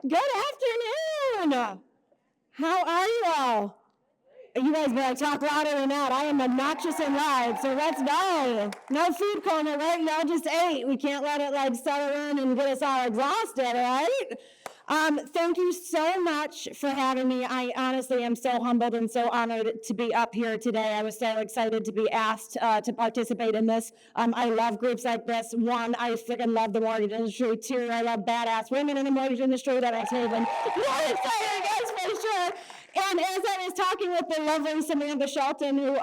Good afternoon. How are you all? You guys better talk louder than that. I am obnoxious and loud, so let's go. No food coma, right? Y'all just ate. We can't let it settle in and get us all exhausted, right? Thank you so much for having me. I honestly am so humbled and so honored to be up here today. I was so excited to be asked to participate in this. I love groups like this. One, I freaking love the mortgage industry. Two, I love badass women in the mortgage industry that I say them. More excited, guys, for sure. And as I was talking with the lovely Samantha Shelton, who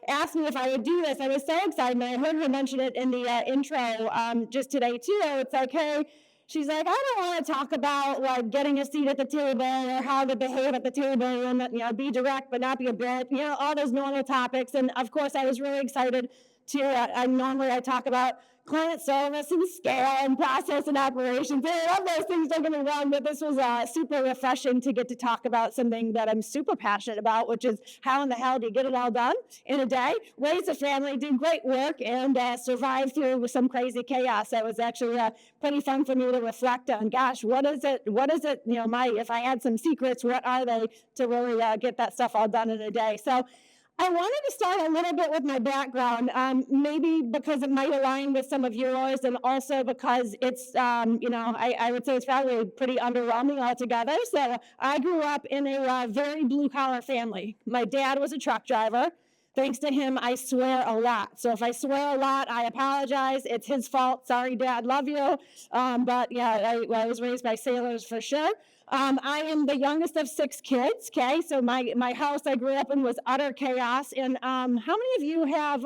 asked me if I would do this, I was so excited. And I heard her mention it in the intro just today, too. It's like, hey, she's like, I don't want to talk about getting a seat at the table or how to behave at the table and be direct but not be a bit, all those normal topics. And of course, I was really excited to. Normally I talk about client service and scale and process and operations. I love those things, don't get me wrong, but this was super refreshing to get to talk about something that I'm super passionate about, which is how in the hell do you get it all done in a day, raise a family, do great work, and survive through some crazy chaos. That was actually pretty fun for me to reflect on. Gosh, what is it, if I had some secrets, what are they to really get that stuff all done in a day? So I wanted to start a little bit with my background, maybe because it might align with some of yours, and also because it's, I would say it's probably pretty underwhelming altogether. So I grew up in a very blue-collar family. My dad was a truck driver. Thanks to him, I swear a lot. So if I swear a lot, I apologize. It's his fault. Sorry, Dad, love you. But yeah, I was raised by sailors for sure. I am the youngest of 6 kids, okay? So my house I grew up in was utter chaos. And how many of you have,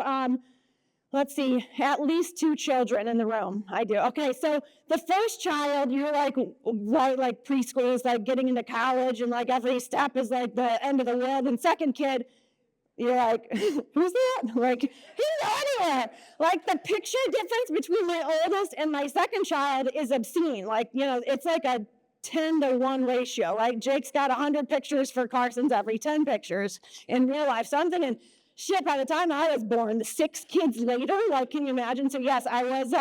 let's see, at least 2 children in the room? I do. Okay, so the first child, you're like preschool is like getting into college, and like every step is like the end of the world. And second kid, you're like, who's that? Like, he's anywhere. Like, the picture difference between my oldest and my second child is obscene. Like, it's like a 10-to-1 ratio, right? Jake's got 100 pictures for Carson's every 10 pictures in real life. So I'm thinking, shit, by the time I was born, 6 kids later, like, can you imagine? So yes, I was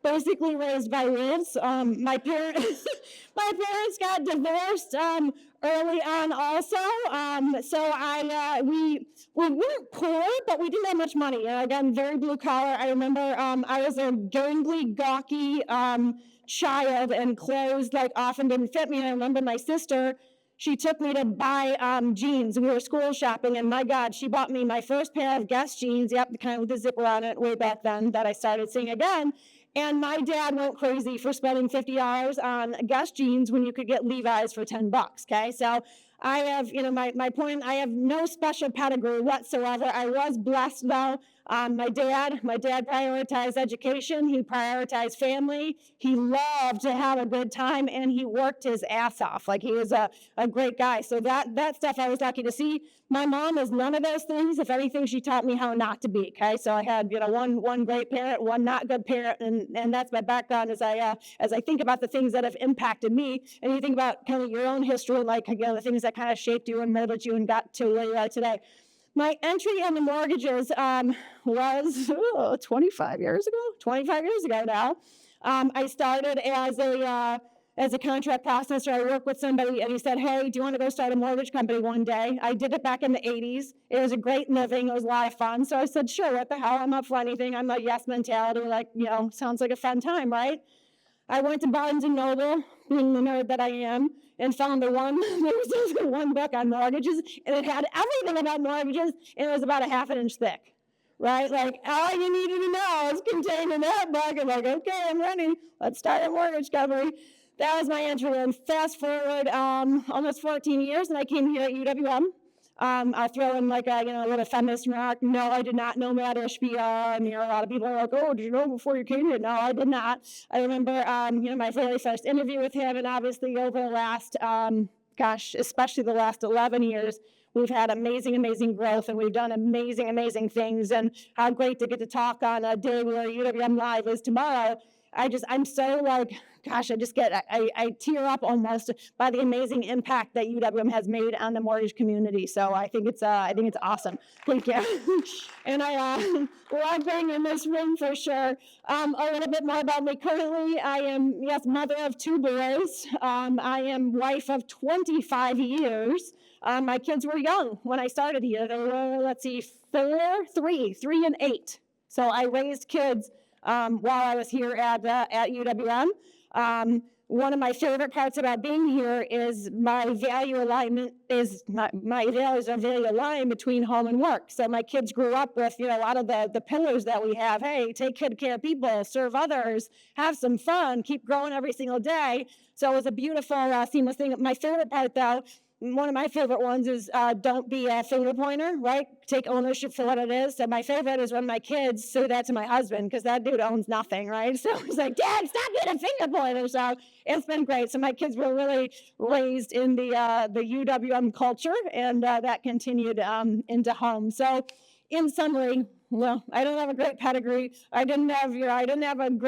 basically raised by wolves. My parents got divorced early on also. So we weren't poor, but we didn't have much money. Again, very blue collar. I remember I was a gangly, gawky child, and clothes often didn't fit me. And I remember my sister, she took me to buy jeans. We were school shopping, and my God, she bought me my first pair of Guess jeans, the kind with the zipper on it way back then that I started seeing again. And my dad went crazy for spending $50 on Guess jeans when you could get Levi's for $10, okay? So I have, my point, I have no special pedigree whatsoever. I was blessed, though. My dad prioritized education. He prioritized family. He loved to have a good time, and he worked his ass off. Like, he was a great guy. So that stuff I was lucky to see. My mom is none of those things. If anything, she taught me how not to be, okay? So I had, one great parent, one not good parent, and that's my background as I think about the things that have impacted me. And you think about kind of your own history, the things that kind of shaped you and molded you and got to where you are today. My entry into mortgages was 25 years ago now. I started as a contract processor. I worked with somebody, and he said, hey, do you want to go start a mortgage company one day? I did it back in the 80s. It was a great living. It was a lot of fun. So I said, sure, what the hell? I'm up for anything. I'm a yes mentality. Sounds like a fun time, right? I went to Barnes & Noble, being the nerd that I am, and found there was one book on mortgages, and it had everything about mortgages, and it was about a half an inch thick, right? Like, all you needed to know is contained in that book. I'm like, okay, I'm ready. Let's start a mortgage company. That was my entry, and fast forward almost 14 years, and I came here at UWM. I'll throw in a little feminist remark. No, I did not know Matt Spiel. A lot of people are like, oh, did you know before you came here? No, I did not. I remember, my very first interview with him, and obviously over the last, especially the last 11 years, we've had amazing, amazing growth, and we've done amazing, amazing things, and how great to get to talk on a day where UWM Live is tomorrow. I'm so like, gosh, I tear up almost by the amazing impact that UWM has made on the mortgage community. So I think it's awesome. Thank you. And I love being in this room for sure. A little bit more about me. Currently, I am, yes, mother of 2 boys. I am wife of 25 years. My kids were young when I started here. They were, let's see, 3 and 8. So I raised kids while I was here at UWM. One of my favorite parts about being here is my value alignment is my values are very aligned between home and work. So my kids grew up with, a lot of the pillars that we have. Hey, take good care of people, serve others, have some fun, keep growing every single day. So it was a beautiful, seamless thing. My favorite part, though, one of my favorite ones is don't be a finger pointer, right? Take ownership for what it is. So my favorite is when my kids say that to my husband, because that dude owns nothing, right? So he's like, Dad, stop being a finger pointer. So it's been great. So my kids were really raised in the UWM culture, and that continued into home. So in summary, well, I don't have a great pedigree. I didn't have an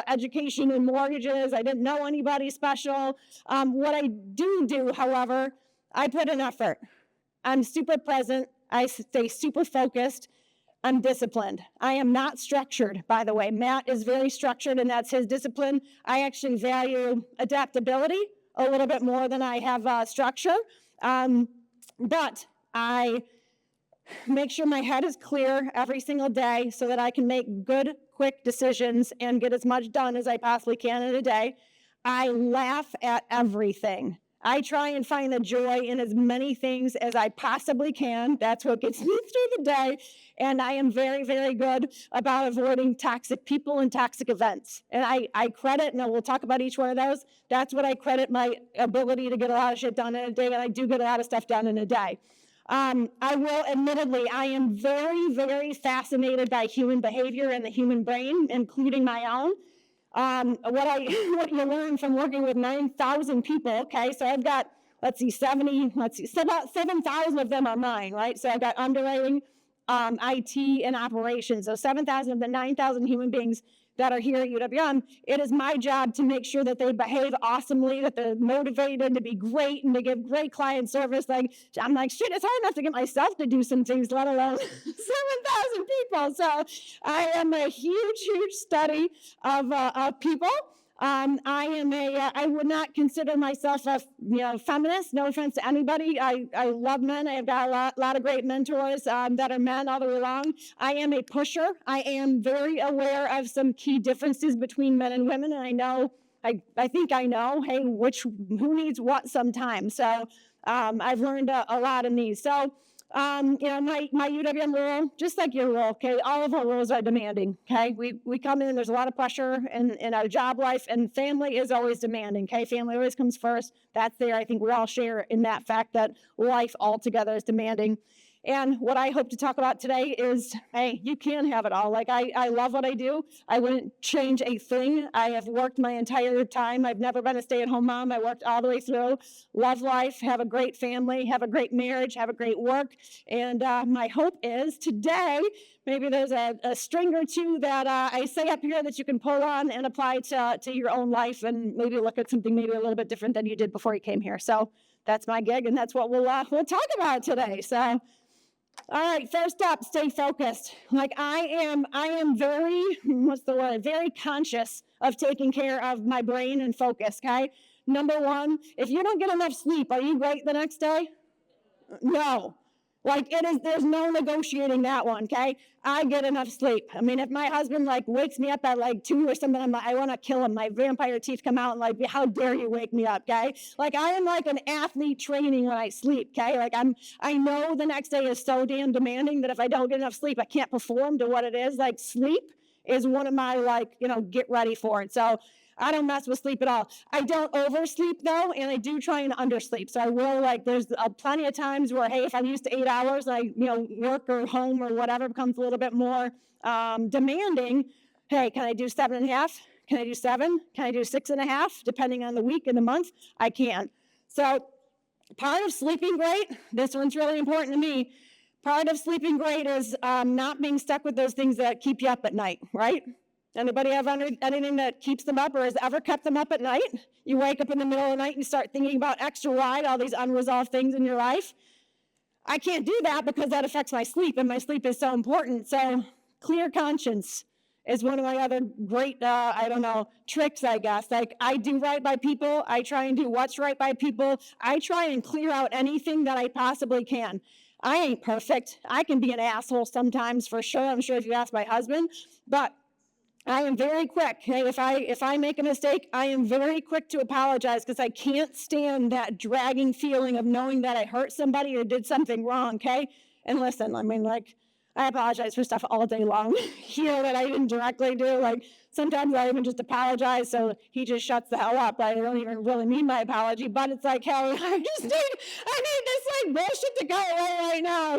education in mortgages. I didn't know anybody special. What I do, however, I put in effort. I'm super present. I stay super focused. I'm disciplined. I am not structured, by the way. Matt is very structured, and that's his discipline. I actually value adaptability a little bit more than I have structure. But I make sure my head is clear every single day so that I can make good, quick decisions and get as much done as I possibly can in a day. I laugh at everything. I try and find the joy in as many things as I possibly can. That's what gets me through the day. And I am very, very good about avoiding toxic people and toxic events. And I credit, and we'll talk about each one of those, that's what I credit my ability to get a lot of shit done in a day, and I do get a lot of stuff done in a day. I will admittedly, I am very, very fascinated by human behavior and the human brain, including my own. What you learn from working with 9,000 people, okay, so I've got, about 7,000 of them are mine, right? So I've got underwriting, IT, and operations. So 7,000 of the 9,000 human beings that are here at UWM, it is my job to make sure that they behave awesomely, that they're motivated to be great and to give great client service. Like, I'm like, shit, it's hard enough to get myself to do some things, let alone 7,000 people. So I am a huge, huge study of people. I would not consider myself a feminist. No offense to anybody. I love men. I've got a lot of great mentors that are men all the way along. I am a pusher. I am very aware of some key differences between men and women, and I know. I think I know. Hey, who needs what sometimes. So I've learned a lot in these. So. My UWM role, just like your role, okay, all of our roles are demanding, okay? We come in, there's a lot of pressure in our job life, and family is always demanding, okay? Family always comes first. That's there. I think we all share in that fact that life altogether is demanding. And what I hope to talk about today is, hey, you can have it all. Like, I love what I do. I wouldn't change a thing. I have worked my entire time. I've never been a stay-at-home mom. I worked all the way through. Love life, have a great family, have a great marriage, have a great work. And my hope is today, maybe there's a string or two that I say up here that you can pull on and apply to your own life and maybe look at something maybe a little bit different than you did before you came here. So that's my gig, and that's what we'll talk about today. So. All right, first up, stay focused. Like I am very, very conscious of taking care of my brain and focus, okay? Number one, if you don't get enough sleep, are you great the next day? No. Like there's no negotiating that one, okay? I get enough sleep. I mean, if my husband wakes me up at 2 or something, I'm like, I want to kill him. My vampire teeth come out and how dare you wake me up, okay? Like I am like an athlete training when I sleep, okay? Like I know the next day is so damn demanding that if I don't get enough sleep, I can't perform to what it is. Like sleep is one of my get ready for it. So I don't mess with sleep at all. I don't oversleep though, and I do try and undersleep. So I will there's plenty of times where, hey, if I'm used to 8 hours, work or home or whatever becomes a little bit more demanding. Hey, can I do 7.5? Can I do 7? Can I do 6.5? Depending on the week and the month, I can. So part of sleeping great, this one's really important to me. Part of sleeping great is not being stuck with those things that keep you up at night, right? Anybody have anything that keeps them up or has ever kept them up at night? You wake up in the middle of the night and you start thinking about extra wide, all these unresolved things in your life. I can't do that because that affects my sleep, and my sleep is so important. So clear conscience is one of my other great, tricks, I guess. Like, I do right by people. I try and do what's right by people. I try and clear out anything that I possibly can. I ain't perfect. I can be an asshole sometimes, for sure. I'm sure if you ask my husband, but I am very quick. Hey, if I make a mistake, I am very quick to apologize because I can't stand that dragging feeling of knowing that I hurt somebody or did something wrong, okay? And listen, I apologize for stuff all day long here that I didn't directly do. Like, sometimes I even just apologize, so he just shuts the hell up. I don't even really mean my apology, but it's like, hey, I need this bullshit to go away right now.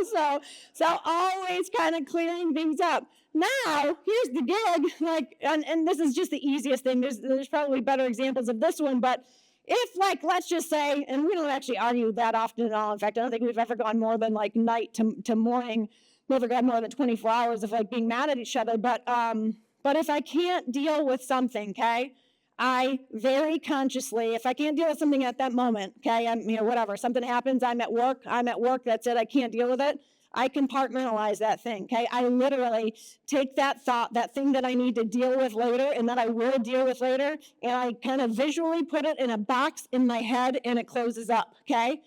So always kind of clearing things up. Now, here's the gig, and this is just the easiest thing. There's probably better examples of this one, but if, let's just say, and we don't actually argue that often at all. In fact, I don't think we've ever gone more than night to morning. Never got more than 24 hours of being mad at each other. But if I can't deal with something, okay, I very consciously, if I can't deal with something at that moment, okay, whatever, something happens, I'm at work, that's it, I can't deal with it, I compartmentalize that thing, okay? I literally take that thought, that thing that I need to deal with later and that I will deal with later, and I kind of visually put it in a box in my head and it closes up, okay?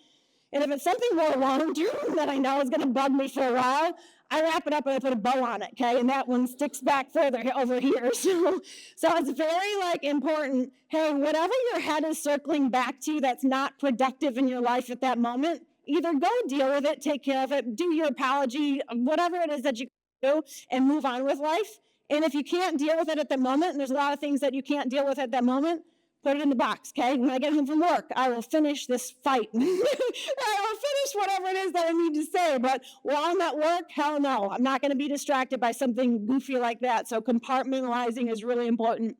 And if it's something more long-term that I know is going to bug me for a while, I wrap it up and I put a bow on it, okay? And that one sticks back further over here. So it's very, important, hey, whatever your head is circling back to that's not productive in your life at that moment, either go deal with it, take care of it, do your apology, whatever it is that you do, and move on with life. And if you can't deal with it at the moment, and there's a lot of things that you can't deal with at that moment, put it in the box, okay? When I get home from work, I will finish this fight. I will finish whatever it is that I need to say, but while I'm at work, hell no. I'm not going to be distracted by something goofy like that, so compartmentalizing is really important.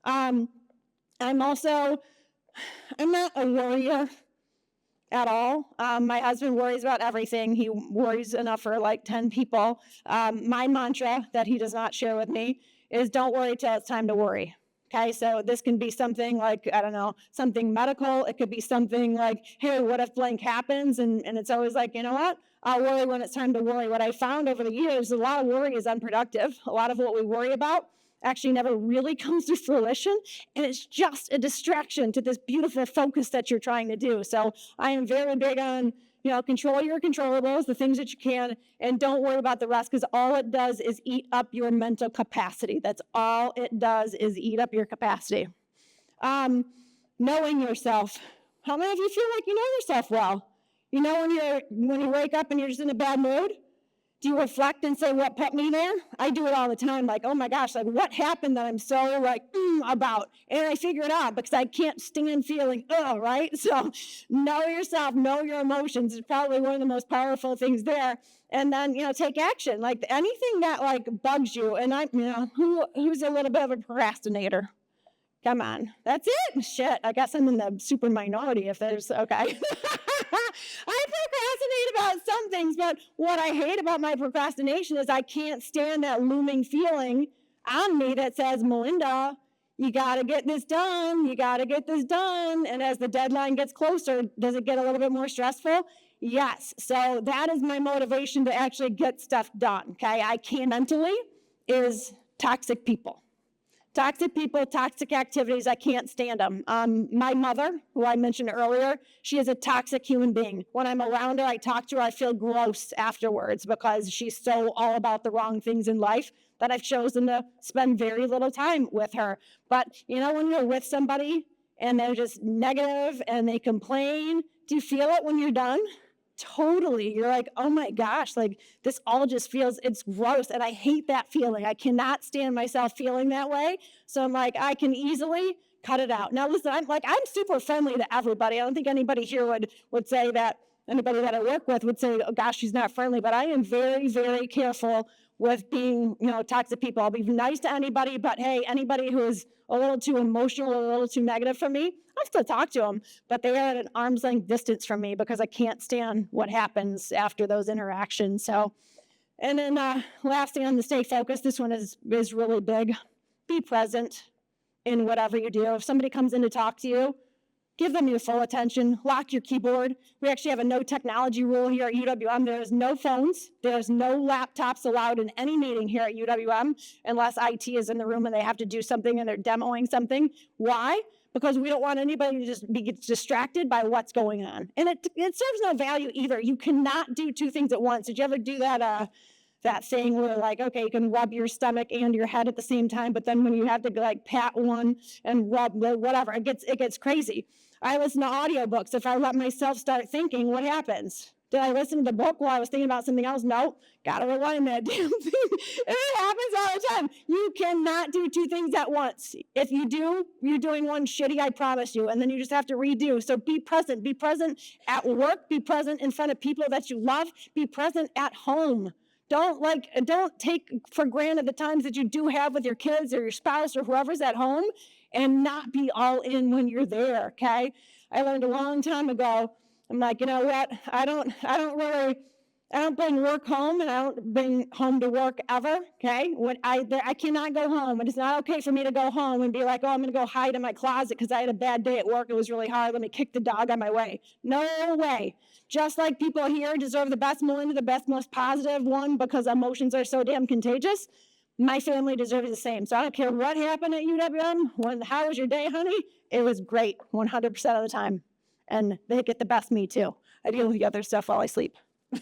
I'm not a worrier at all. My husband worries about everything. He worries enough for 10 people. My mantra that he does not share with me is don't worry till it's time to worry. Okay, so this can be something something medical. It could be something hey, what if blank happens? And it's always you know what? I'll worry when it's time to worry. What I found over the years, a lot of worry is unproductive. A lot of what we worry about actually never really comes to fruition, and it's just a distraction to this beautiful focus that you're trying to do. So I am very big on control your controllables, the things that you can, and don't worry about the rest, because all it does is eat up your mental capacity. That's all it does, is eat up your capacity. Knowing yourself. How many of you feel like you know yourself well? You know when you wake up and you're just in a bad mood? Do you reflect and say, what put me there? I do it all the time, oh my gosh, what happened that I'm so about? And I figure it out because I can't stand feeling, right? So know yourself, know your emotions is probably one of the most powerful things there. And then, take action. Anything that bugs you, and who's a little bit of a procrastinator? Come on, that's it. Shit, I guess I'm in the super minority if there's, okay. I procrastinate about some things, but what I hate about my procrastination is I can't stand that looming feeling on me that says, Melinda, you got to get this done. You got to get this done. And as the deadline gets closer, does it get a little bit more stressful? Yes. So that is my motivation to actually get stuff done, okay? I can't mentally is toxic people. Toxic people, toxic activities, I can't stand them. My mother, who I mentioned earlier, she is a toxic human being. When I'm around her, I talk to her, I feel gross afterwards because she's so all about the wrong things in life that I've chosen to spend very little time with her. But, when you're with somebody and they're just negative and they complain, do you feel it when you're done? Totally. You're oh my gosh, this all just feels, it's gross. And I hate that feeling. I cannot stand myself feeling that way. So I'm I can easily cut it out. Now listen, I'm super friendly to everybody. I don't think anybody here would say that, anybody that I work with would say, oh gosh, she's not friendly, but I am very, very careful with being, toxic people. I'll be nice to anybody, but hey, anybody who is a little too emotional or a little too negative for me, I'll still talk to them, but they are at an arm's length distance from me because I can't stand what happens after those interactions. So, and then last thing on the stay focused, this one is really big. be present in whatever you do. If somebody comes in to talk to you, give them your full attention. Lock your keyboard. We actually have a no technology rule here at UWM. There's no phones. There's no laptops allowed in any meeting here at UWM unless IT is in the room and they have to do something and they're demoing something. Why? Because we don't want anybody to just be distracted by what's going on. And it serves no value either. You cannot do two things at once. Did you ever do that thing where like, okay, you can rub your stomach and your head at the same time, but then when you have to like pat one and rub whatever, it gets crazy. I listen to audiobooks. If I let myself start thinking, what happens? Did I listen to the book while I was thinking about something else? No, gotta rewind that damn thing. It happens all the time. You cannot do two things at once. If you do, you're doing one shitty, I promise you, and then you just have to redo. So be present. Be present at work. Be present in front of people that you love. Be present at home. Don't take for granted the times that you do have with your kids or your spouse or whoever's at home and not be all in when you're there, okay? I learned a long time ago, I'm like, you know what? I don't bring work home and I don't bring home to work ever, okay? When I cannot go home. It is not okay for me to go home and be like, oh, I'm gonna go hide in my closet because I had a bad day at work. It was really hard. Let me kick the dog on my way. No way. Just like people here deserve the best Melinda, the best, most positive one because emotions are so damn contagious, my family deserves the same. So I don't care what happened at UWM. How was your day, honey? It was great 100% of the time. And they get the best me too. I deal with the other stuff while I sleep. All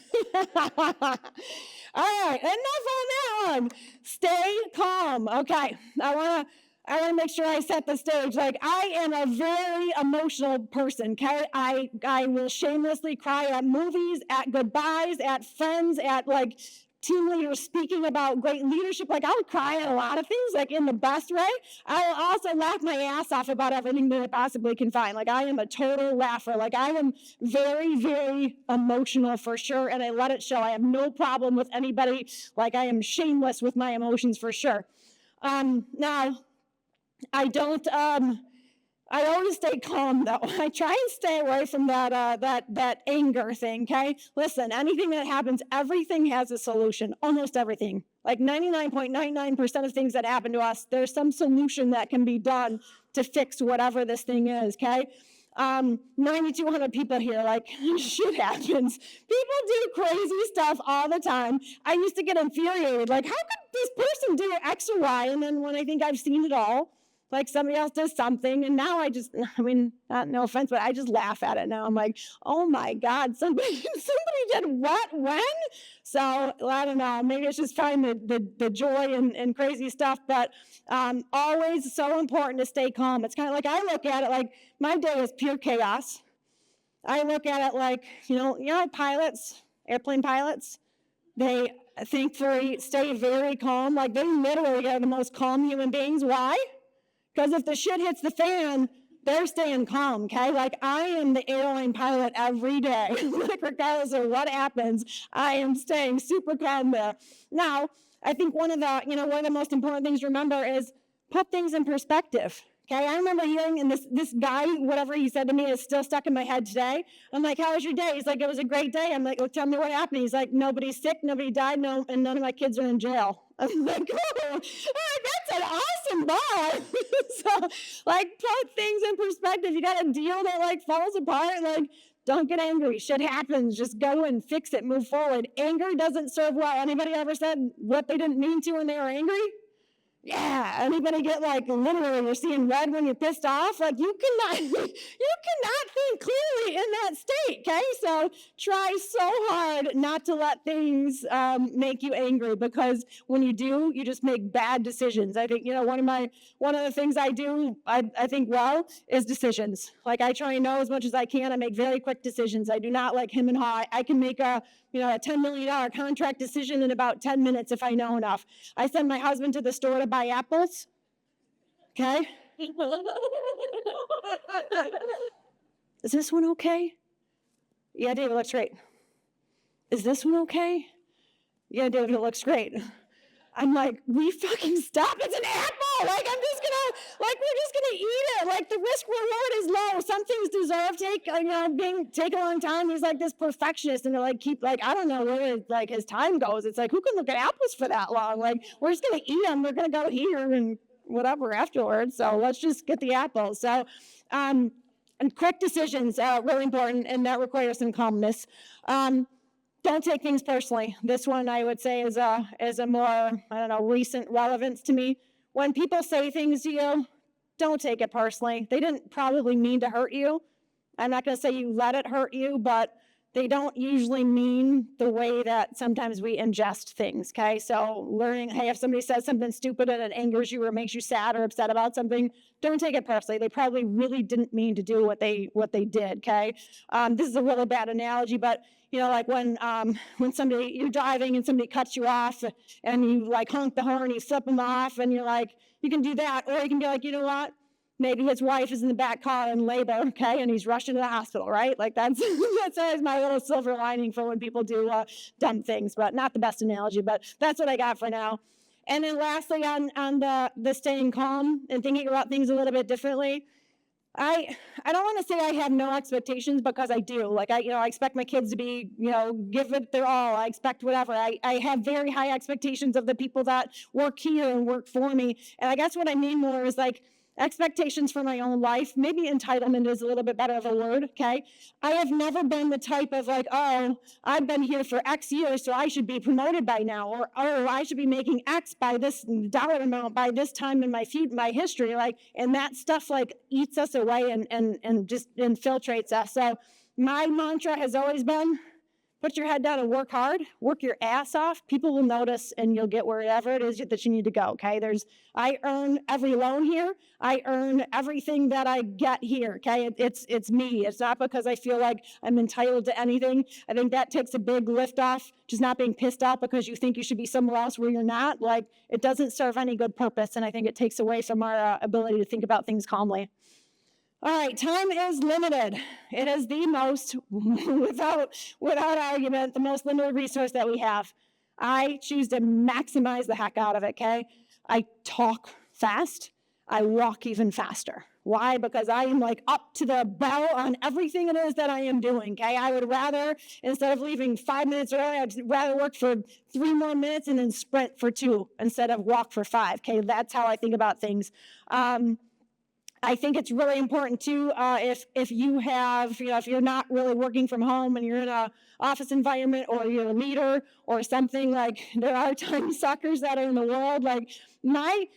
right, enough on that one. Stay calm. Okay, I want to make sure I set the stage. Like, I am a very emotional person, okay? I will shamelessly cry at movies, at goodbyes, at friends, at like team leaders speaking about great leadership. Like, I'll cry at a lot of things, like in the best way. I'll also laugh my ass off about everything that I possibly can find. Like, I am a total laugher. Like, I am very, very emotional for sure, and I let it show. I have no problem with anybody. Like, I am shameless with my emotions for sure. Now, I always stay calm, though. I try and stay away from that anger thing, okay? Listen, anything that happens, everything has a solution, almost everything. Like 99.99% of things that happen to us, there's some solution that can be done to fix whatever this thing is, okay? 9,200 people here, like, shit happens. People do crazy stuff all the time. I used to get infuriated, like, how could this person do X or Y? And then when I think I've seen it all, like somebody else does something, and now no offense, but I just laugh at it now. I'm like, oh my God, somebody did what, when? So I don't know, maybe it's just find the joy in crazy stuff, but always so important to stay calm. It's kind of like, I look at it like my day is pure chaos. I look at it like, pilots, airplane pilots, they thankfully stay very calm. Like, they literally are the most calm human beings. Why? Because if the shit hits the fan, they're staying calm, okay? Like, I am the airline pilot every day. Like, regardless of what happens, I am staying super calm there. Now, I think one of the most important things to remember is put things in perspective. Okay, I remember hearing, and this guy, whatever he said to me is still stuck in my head today. I'm like, how was your day? He's like, it was a great day. I'm like, well, tell me what happened. He's like, nobody's sick, nobody died, and none of my kids are in jail. I'm like, oh, that's an awesome bar. So, like, put things in perspective. You got a deal that, like, falls apart. Like, don't get angry. Shit happens. Just go and fix it. Move forward. Anger doesn't serve well. Anybody ever said what they didn't mean to when they were angry? Yeah, anybody get like literally you're seeing red when you're pissed off? Like you cannot think clearly in that state, okay? So try so hard not to let things make you angry, because when you do, you just make bad decisions. I think, one of the things I do, I think well, is decisions. Like I try and know as much as I can. I make very quick decisions. I do not like him and haw. I can make a $10 million contract decision in about 10 minutes if I know enough. I send my husband to the store to buy apples. Okay? Is this one okay? Yeah, David looks great. Is this one okay? Yeah, David, it looks great. I'm like, we fucking stop. It's an apple. Like, we're just gonna eat it. Like, the risk reward is low. Some things deserve take a long time. He's like this perfectionist, and they're like, I don't know where his time goes. It's like, who can look at apples for that long? Like, we're just gonna eat them. We're gonna go here and whatever afterwards. So let's just get the apple. So, and quick decisions, really important, and that requires some calmness. Don't take things personally. This one I would say is a more, I don't know, recent relevance to me. When people say things to you, don't take it personally. They didn't probably mean to hurt you. I'm not going to say you let it hurt you, but they don't usually mean the way that sometimes we ingest things, okay? So learning, hey, if somebody says something stupid and it angers you or makes you sad or upset about something, don't take it personally. They probably really didn't mean to do what they did, okay? This is a really bad analogy, but like when somebody, you're driving and somebody cuts you off and you like honk the horn, you flip them off and you're like, you can do that. Or you can be like, you know what? Maybe his wife is in the back car in labor, okay, and he's rushing to the hospital, right? Like that's always my little silver lining for when people do dumb things, but not the best analogy, but that's what I got for now. And then lastly, on the staying calm and thinking about things a little bit differently, I don't want to say I have no expectations because I do. Like I expect my kids to be, give it their all. I expect whatever. I have very high expectations of the people that work here and work for me. And I guess what I mean more is like expectations for my own life. Maybe entitlement is a little bit better of a word, okay? I have never been the type of like, oh, I've been here for X years, so I should be promoted by now, or I should be making X by this dollar amount by this time in my history, like, and that stuff like eats us away and just infiltrates us. So my mantra has always been, put your head down and work hard, work your ass off. People will notice and you'll get wherever it is that you need to go, okay? I earn every loan here. I earn everything that I get here, okay? It's me. It's not because I feel like I'm entitled to anything. I think that takes a big lift off, just not being pissed off because you think you should be somewhere else where you're not. Like, it doesn't serve any good purpose, and I think it takes away from our ability to think about things calmly. All right, time is limited. It is the most, without argument, the most limited resource that we have. I choose to maximize the heck out of it, okay? I talk fast. I walk even faster. Why? Because I am like up to the bell on everything it is that I am doing, okay? I would rather, instead of leaving 5 minutes early, I'd rather work for 3 more minutes and then sprint for 2 instead of walk for 5, okay? That's how I think about things. I think it's really important too, if you have, if you're not really working from home and you're in an office environment or you're a leader or something, like there are time suckers that are in the world. Like my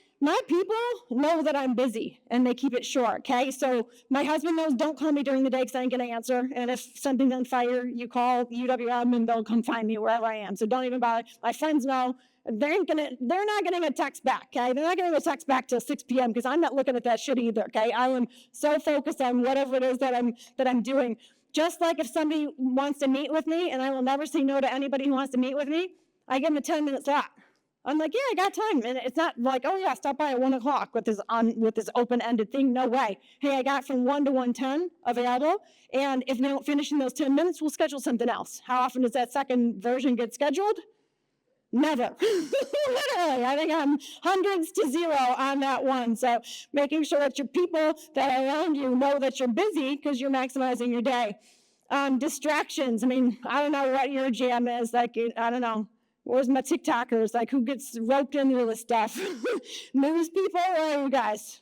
people know that I'm busy and they keep it short, okay? So my husband knows, don't call me during the day because I ain't gonna answer. And if something's on fire, you call UWM and they'll come find me wherever I am. So don't even bother. My friends know. They're not getting a text back, okay? They're not getting a text back till 6 p.m. because I'm not looking at that shit either, okay? I am so focused on whatever it is that I'm doing. Just like if somebody wants to meet with me, and I will never say no to anybody who wants to meet with me, I give them a 10-minute slot. I'm like, yeah, I got time. And it's not like, oh yeah, stop by at 1 o'clock with this open-ended thing. No way. Hey, I got from 1 to 1:10 available. And if they don't finish in those 10 minutes, we'll schedule something else. How often does that second version get scheduled? Never. Literally, I think I'm hundreds to 0 on that one. So making sure that your people that are around you know that you're busy because you're maximizing your day. Distractions. I mean, I don't know what your jam is. Like, I don't know. Where's my TikTokers? Like, who gets roped into this stuff? News people or you guys?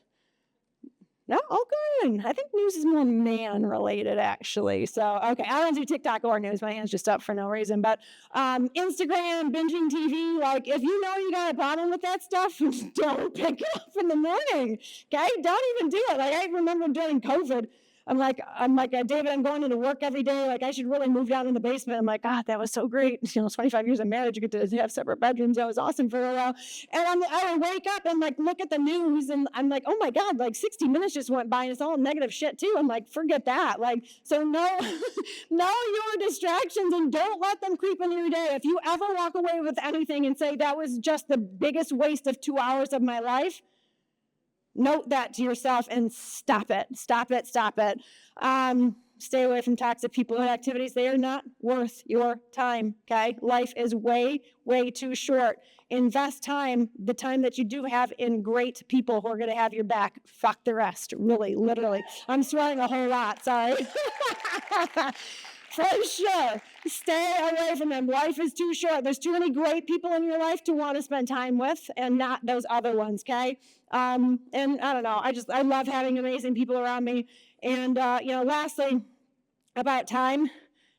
No? Oh, good. I think news is more man-related, actually. So, okay, I don't do TikTok or news. My hand's just up for no reason. But Instagram, binging TV, like, if you know you got a problem with that stuff, don't pick it up in the morning, okay? Don't even do it. Like, I remember during COVID, I'm like, David, I'm going into work every day. Like, I should really move down in the basement. I'm like, God, that was so great. 25 years of marriage, you get to have separate bedrooms. That was awesome for a while. And I would wake up and like look at the news, and I'm like, oh my God, like 60 minutes just went by, and it's all negative shit too. I'm like, forget that. Like, so know your distractions and don't let them creep into your day. If you ever walk away with anything and say that was just the biggest waste of 2 hours of my life, note that to yourself and stop it. Stop it. Stay away from toxic people and activities. They are not worth your time, okay? Life is way, way too short. Invest time, the time that you do have, in great people who are going to have your back. Fuck the rest, really, literally. I'm swearing a whole lot, sorry. For sure. Stay away from them. Life is too short. There's too many great people in your life to want to spend time with and not those other ones, okay? And I don't know. I love having amazing people around me. And, lastly, about time,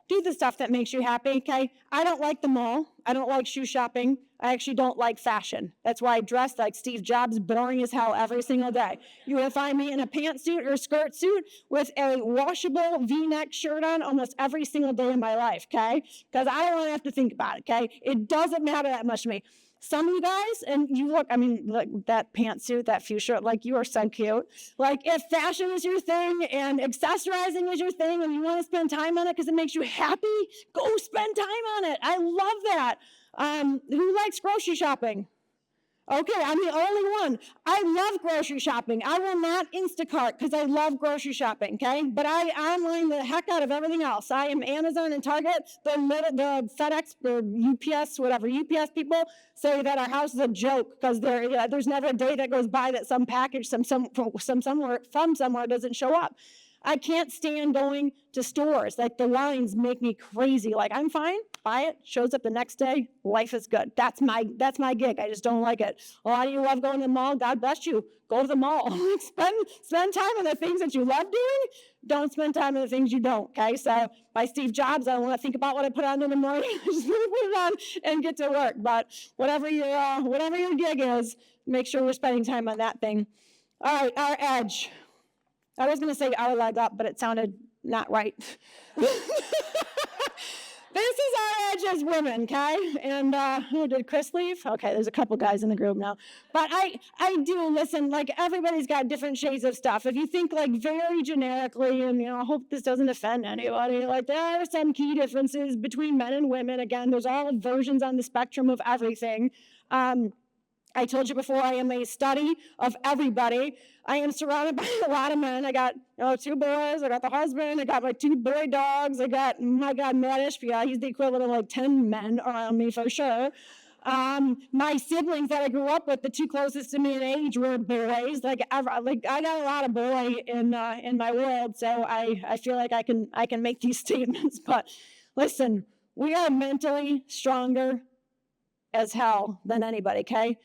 do the stuff that makes you happy, okay? I don't like the mall. I don't like shoe shopping. I actually don't like fashion. That's why I dress like Steve Jobs, boring as hell every single day. You will find me in a pantsuit or skirt suit with a washable V-neck shirt on almost every single day of my life, okay? Because I don't want to have to think about it, okay? It doesn't matter that much to me. Some of you guys, and you look, like that pantsuit, that fuchsia, like you are so cute. Like if fashion is your thing and accessorizing is your thing and you want to spend time on it because it makes you happy, go spend time on it. I love that. Who likes grocery shopping? Okay, I'm the only one. I love grocery shopping. I will not Instacart because I love grocery shopping, okay? But I online the heck out of everything else. I am Amazon and Target. The FedEx or UPS, whatever, UPS people say that our house is a joke because there's never a day that goes by that some package from somewhere doesn't show up. I can't stand going to stores. Like the lines make me crazy. Like I'm fine, buy it, shows up the next day, life is good. That's my gig. I just don't like it. A lot of you love going to the mall. God bless you. Go to the mall. spend time on the things that you love doing. Don't spend time on the things you don't. Okay. So by Steve Jobs, I don't want to think about what I put on in the morning. I just want to put it on and get to work. But whatever your gig is, make sure we're spending time on that thing. All right, our edge. I was going to say our leg up, but it sounded not right. This is our edge as women, okay? And did Chris leave? Okay, there's a couple guys in the group now. But I do, listen, like everybody's got different shades of stuff. If you think like very generically, and I hope this doesn't offend anybody, like there are some key differences between men and women. Again, there's all versions on the spectrum of everything. I told you before, I am a study of everybody. I am surrounded by a lot of men. I got 2 boys. I got the husband. I got my 2 boy dogs. I got, my God, Matt Ishbia. He's the equivalent of like 10 men around me for sure. My siblings that I grew up with, the 2 closest to me in age, were boys. Like I got a lot of boy in my world, so I feel like I can make these statements. But listen, we are mentally stronger as hell than anybody. Okay.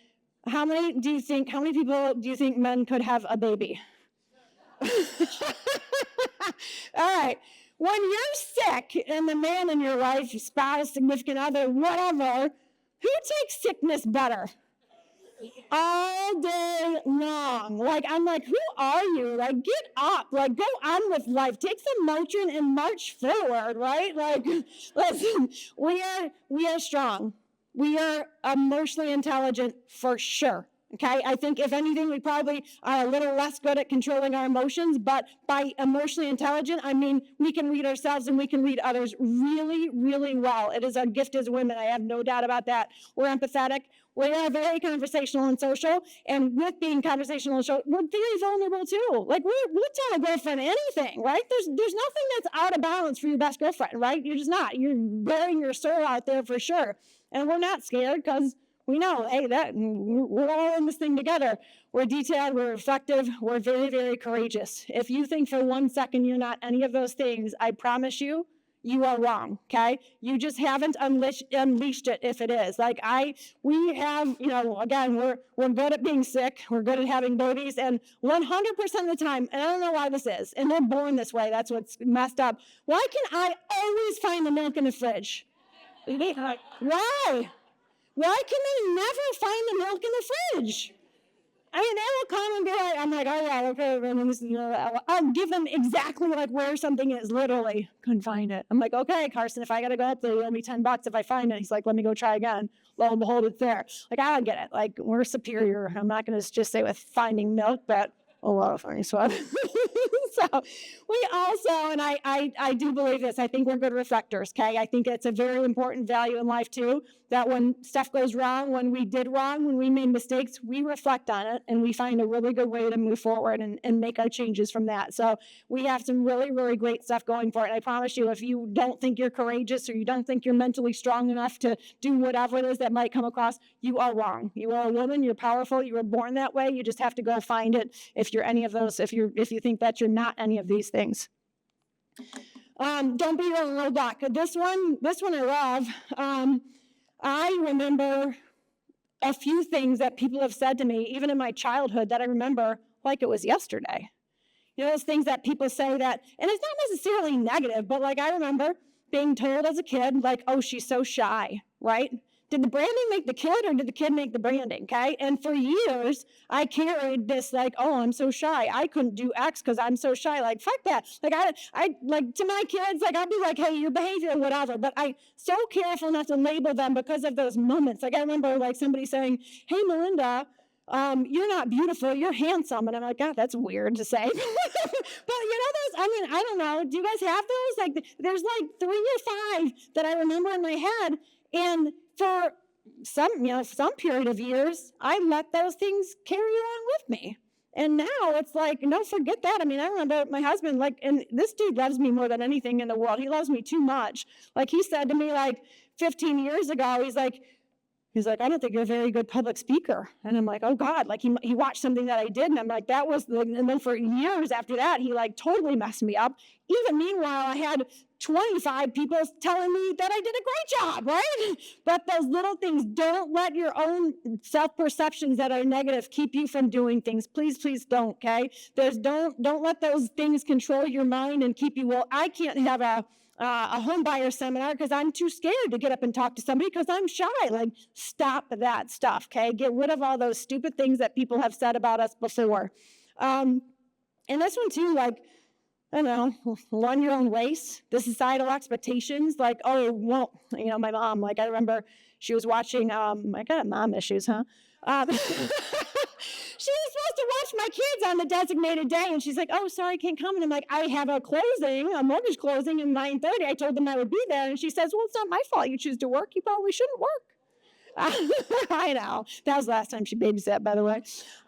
How many people do you think men could have a baby? All right. When you're sick and the man in your life, your spouse, significant other, whatever, who takes sickness better? All day long. Like, I'm like, who are you? Like, get up. Like, go on with life. Take some Motrin and march forward, right? Like, listen, we are strong. We are emotionally intelligent for sure, okay? I think if anything, we probably are a little less good at controlling our emotions, but by emotionally intelligent, I mean we can read ourselves and we can read others really, really well. It is our gift as women. I have no doubt about that. We're empathetic. We are very conversational and social, and with being conversational and social, we're very vulnerable too. Like we'll tell a girlfriend anything, right? There's nothing that's out of balance for your best girlfriend, right? You're just not. You're bearing your soul out there for sure. And we're not scared because we know, hey, we're all in this thing together. We're detailed, we're effective, we're very, very courageous. If you think for 1 second you're not any of those things, I promise you, you are wrong, okay? You just haven't unleashed it if it is. Like we have, again, we're good at being sick, we're good at having babies, and 100% of the time, and I don't know why this is, and they're born this way, that's what's messed up. Why can I always find the milk in the fridge? Why? Why can they never find the milk in the fridge? I mean, they will come and be like, I'm like, oh yeah, okay, and this, I'll give them exactly like where something is, literally. Couldn't find it. I'm like, okay, Carson, if I gotta go up there, you owe me $10 if I find it. He's like, let me go try again. Lo and behold, it's there. Like, I don't get it. Like, we're superior. I'm not gonna just say with finding milk, but a lot of funny stuff. So we also, and I do believe this, I think we're good reflectors, okay? I think it's a very important value in life too, that when stuff goes wrong, when we did wrong, when we made mistakes, we reflect on it and we find a really good way to move forward and make our changes from that. So we have some really, really great stuff going for it. And I promise you, if you don't think you're courageous or you don't think you're mentally strong enough to do whatever it is that might come across, you are wrong. You are a woman, you're powerful, you were born that way. You just have to go find it if you're any of those, if you think that you're not any of these things. Don't be your own roadblock. This one I love. I remember a few things that people have said to me, even in my childhood, that I remember like it was yesterday. You know, those things that people say that, and it's not necessarily negative, but like I remember being told as a kid, like, oh, she's so shy, right? Did the branding make the kid or did the kid make the branding, okay? And for years, I carried this like, oh, I'm so shy. I couldn't do X because I'm so shy. Like, fuck that. Like, I like to my kids, like, I'd be like, hey, your behavior, whatever. But I so careful not to label them because of those moments. Like, I remember like somebody saying, hey, Melinda, you're not beautiful, you're handsome. And I'm like, God, that's weird to say. But you know, those, I mean, I don't know. Do you guys have those? Like, there's like 3 or 5 that I remember in my head. And for some period of years, I let those things carry on with me. And now it's like, no, forget that. I mean, I remember my husband, like, and this dude loves me more than anything in the world. He loves me too much. Like, he said to me like 15 years ago, he's like, I don't think you're a very good public speaker. And I'm like, oh God, like he watched something that I did. And I'm like, and then for years after that, he like totally messed me up. Even meanwhile, I had 25 people telling me that I did a great job, right? But those little things, don't let your own self-perceptions that are negative keep you from doing things. Please, please don't, okay? Don't let those things control your mind and keep you, well, I can't have a home buyer seminar because I'm too scared to get up and talk to somebody because I'm shy. Like, stop that stuff, okay? Get rid of all those stupid things that people have said about us before. And this one too, like, I don't know, run your own race, the societal expectations, like, oh, well, you know, my mom, like, I remember she was watching, I got mom issues, huh? She was supposed to watch my kids on the designated day, and she's like, oh, sorry, I can't come. And I'm like, I have a mortgage closing at 9:30. I told them I would be there. And she says, well, it's not my fault you choose to work. You probably shouldn't work. I know. That was the last time she babysat, by the way.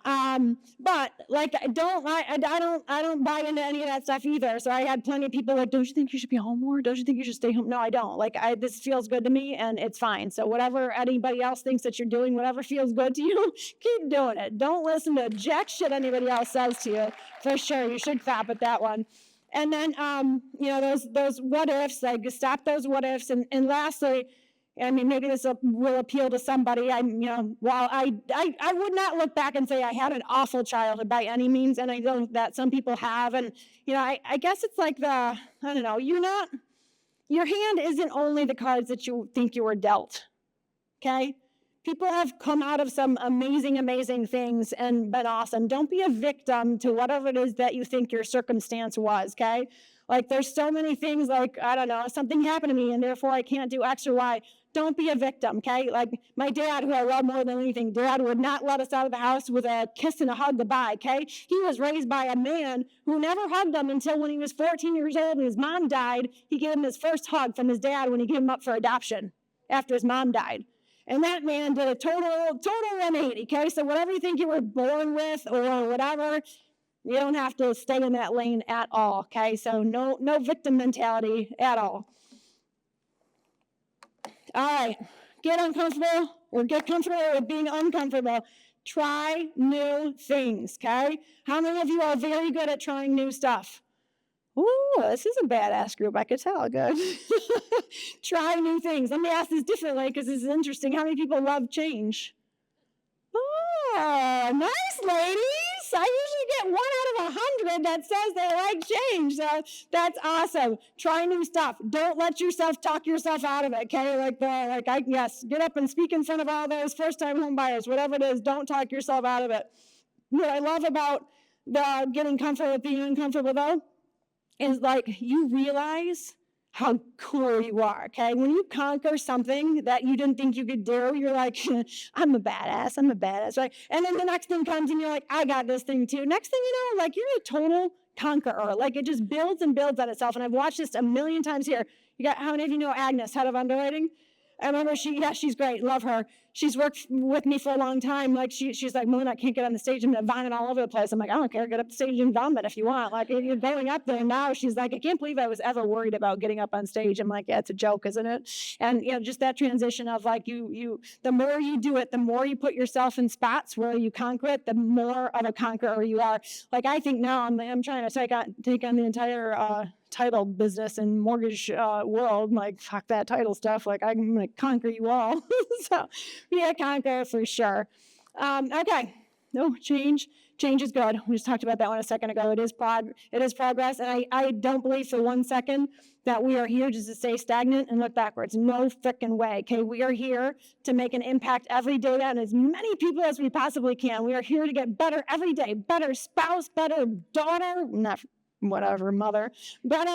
But like, I don't buy into any of that stuff either. So I had plenty of people like, don't you think you should be home more? Don't you think you should stay home? No, I don't. Like, this feels good to me and it's fine. So whatever anybody else thinks that you're doing, whatever feels good to you, keep doing it. Don't listen to jack shit anybody else says to you. For sure. You should clap at that one. And then, you know, those what ifs, like stop those what ifs. And lastly, I mean, maybe this will appeal to somebody. While I would not look back and say I had an awful childhood by any means, and I know that some people have. And, you know, I guess it's like I don't know, your hand isn't only the cards that you think you were dealt, okay? People have come out of some amazing, amazing things and been awesome. Don't be a victim to whatever it is that you think your circumstance was, okay? Like, there's so many things like, I don't know, something happened to me and therefore I can't do X or Y. Don't be a victim, okay? Like, my dad, who I love more than anything, Dad would not let us out of the house with a kiss and a hug goodbye, okay? He was raised by a man who never hugged him until when he was 14 years old and his mom died. He gave him his first hug from his dad when he gave him up for adoption after his mom died. And that man did a total 180, okay? So whatever you think you were born with or whatever, you don't have to stay in that lane at all, okay? So no victim mentality at all. All right, get uncomfortable or get comfortable with being uncomfortable. Try new things, okay? How many of you are very good at trying new stuff? Ooh, this is a badass group, I could tell. Good. Try new things. Let me ask this differently because this is interesting. How many people love change? Oh, nice, ladies. I usually get 1 out of 100 that says they like change. So that's awesome. Try new stuff. Don't let yourself talk yourself out of it, okay? Yes, get up and speak in front of all those first-time home buyers, whatever it is. Don't talk yourself out of it. What I love about the getting comfortable with being uncomfortable, though, is like you realize how cool you are, okay? When you conquer something that you didn't think you could do, you're like, I'm a badass, right? And then the next thing comes and you're like, I got this thing too. Next thing you know, like you're a total conqueror. Like it just builds and builds on itself. And I've watched this a million times here. How many of you know Agnes, head of underwriting? I remember she's great, love her. She's worked with me for a long time. Like she's like, Melinda, I can't get on the stage. I'm gonna vomit all over the place. I'm like, I don't care, get up the stage and vomit if you want. Like you're going up there now. She's like, I can't believe I was ever worried about getting up on stage. I'm like, yeah, it's a joke, isn't it? And you know, just that transition of like the more you do it, the more you put yourself in spots where you conquer it, the more of a conqueror you are. Like I think now I'm trying to take on the entire title business and mortgage world. Like, fuck that title stuff. Like, I'm going to conquer you all. So be a conqueror for sure. Okay. No, change is good. We just talked about that one a second ago. It is progress. And I don't believe for 1 second that we are here just to stay stagnant and look backwards. No frickin' way. Okay, we are here to make an impact every day on as many people as we possibly can. We are here to get better every day. Better spouse, better daughter, not whatever, mother, better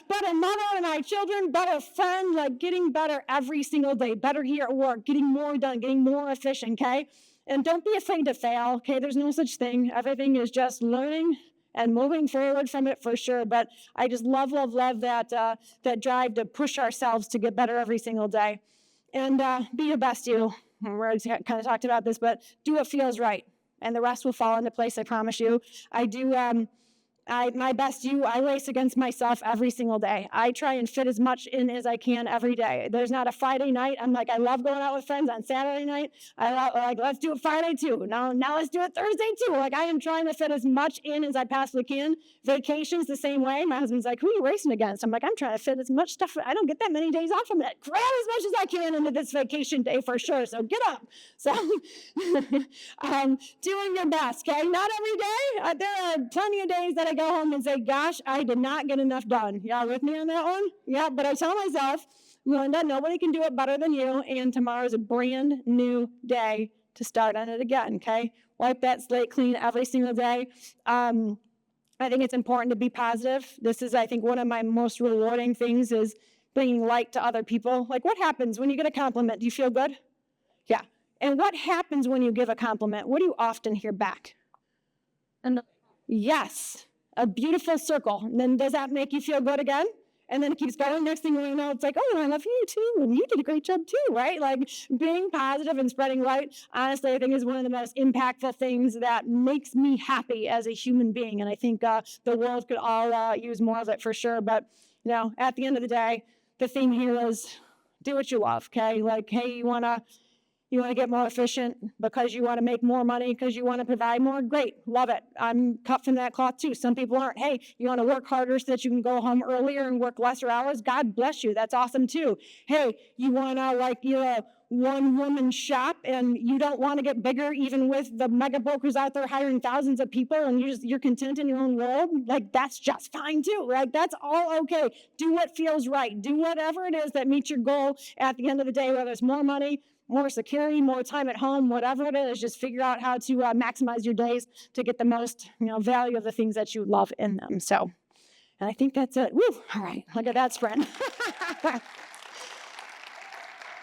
mother and my children, better friend, like getting better every single day. Better here at work, getting more done, getting more efficient, okay? And don't be afraid to fail, okay? There's no such thing. Everything is just learning and moving forward from it for sure. But I just love that drive to push ourselves to get better every single day. And be your best you. We already kind of talked about this, but do what feels right. And the rest will fall into place, I promise you. My best you, I race against myself every single day. I try and fit as much in as I can every day. There's not a Friday night. I'm like, I love going out with friends on Saturday night. Let's do it Friday too. Now let's do it Thursday too. Like, I am trying to fit as much in as I possibly can. Vacations the same way. My husband's like, who are you racing against? I'm like, I'm trying to fit as much stuff. I don't get that many days off from it. Grab as much as I can into this vacation day for sure. So get up. So doing your best, okay? Not every day. There are plenty of days that I go home and say, gosh, I did not get enough done. Y'all with me on that one? Yeah, but I tell myself, Melinda, nobody can do it better than you, and tomorrow's a brand new day to start on it again, okay? Wipe that slate clean every single day. I think it's important to be positive. This is, I think, one of my most rewarding things is bringing light to other people. Like, what happens when you get a compliment? Do you feel good? Yeah. And what happens when you give a compliment? What do you often hear back? And yes. A beautiful circle. And then does that make you feel good again? And then it keeps going. Next thing you know, it's like, oh, I love you too. And you did a great job too, right? Like, being positive and spreading light, honestly, I think is one of the most impactful things that makes me happy as a human being. And I think the world could all use more of it for sure. But, at the end of the day, the theme here is do what you love, okay? Like, hey, you want to get more efficient because you want to make more money, because you want to provide more? Great, love it. I'm cut from that cloth too. Some people aren't. Hey, you want to work harder so that you can go home earlier and work lesser hours? God bless you. That's awesome too. Hey, you want to one-woman shop and you don't want to get bigger even with the mega brokers out there hiring thousands of people and you're content in your own world? Like, that's just fine too, right? That's all okay. Do what feels right. Do whatever it is that meets your goal at the end of the day, whether it's more money, more security, more time at home, whatever it is, just figure out how to maximize your days to get the most, value of the things that you love in them. So, and I think that's it. Woo! All right, look at that sprint.